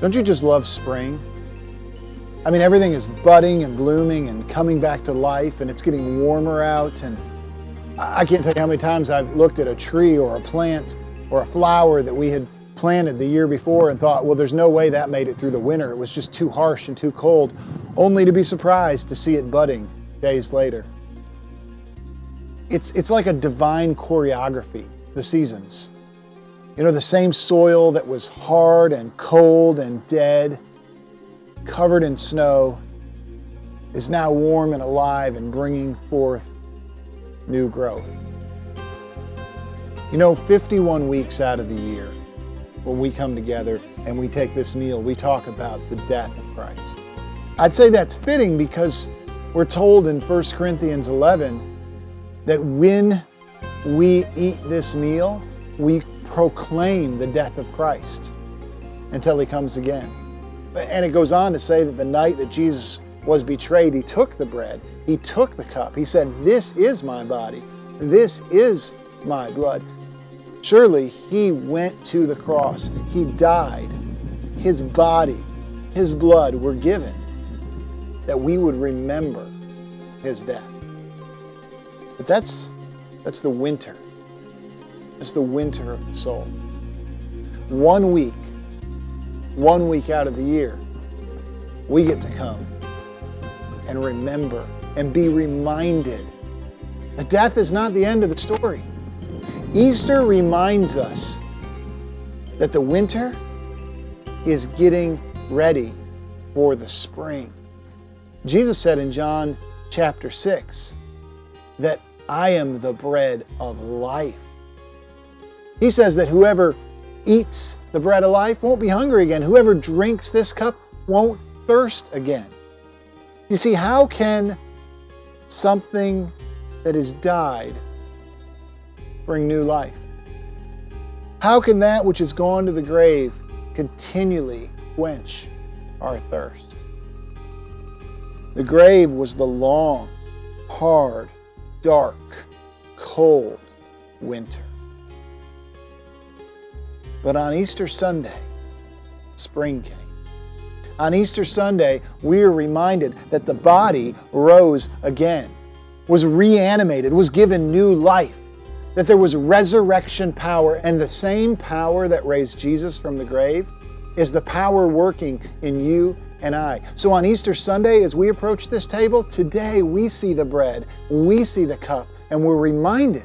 Don't you just love spring? I mean, everything is budding and blooming and coming back to life, and it's getting warmer out. And I can't tell you how many times I've looked at a tree or a plant or a flower that we had planted the year before and thought, well, there's no way that made it through the winter. It was just too harsh and too cold, only to be surprised to see it budding days later. It's like a divine choreography, the seasons. You know, the same soil that was hard and cold and dead, covered in snow, is now warm and alive and bringing forth new growth. You know, 51 weeks out of the year, when we come together and we take this meal, we talk about the death of Christ. I'd say that's fitting because we're told in 1 Corinthians 11 that when we eat this meal, we proclaim the death of Christ until He comes again. And it goes on to say that the night that Jesus was betrayed, He took the bread, He took the cup. He said, "This is my body. This is my blood." Surely He went to the cross. He died. His body, His blood were given that we would remember His death. But that's the winter. That's the winter of the soul. 1 week out of the year, we get to come and remember and be reminded that death is not the end of the story. Easter reminds us that the winter is getting ready for the spring. Jesus said in John chapter 6 that I am the bread of life. He says that whoever eats the bread of life won't be hungry again. Whoever drinks this cup won't thirst again. You see, how can something that has died bring new life? How can that which has gone to the grave continually quench our thirst? The grave was the long, hard, dark, cold winter. But on Easter Sunday, spring came. On Easter Sunday, we are reminded that the body rose again, was reanimated, was given new life, that there was resurrection power, and the same power that raised Jesus from the grave is the power working in you and I. So on Easter Sunday, as we approach this table, today we see the bread, we see the cup, and we're reminded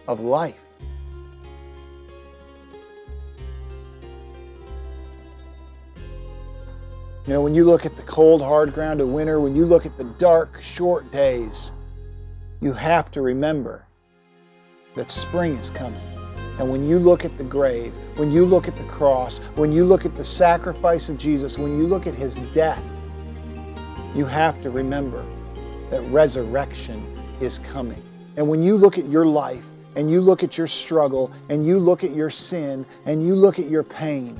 of life. You know, when you look at the cold, hard ground of winter, when you look at the dark, short days, you have to remember that spring is coming. And when you look at the grave, when you look at the cross, when you look at the sacrifice of Jesus, when you look at His death, you have to remember that resurrection is coming. And when you look at your life, and you look at your struggle, and you look at your sin, and you look at your pain,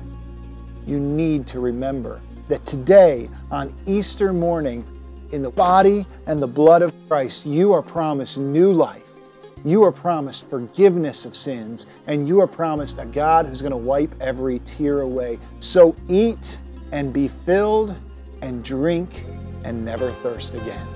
you need to remember that today, on Easter morning, in the body and the blood of Christ, you are promised new life. You are promised forgiveness of sins, and you are promised a God who's going to wipe every tear away. So eat and be filled and drink and never thirst again.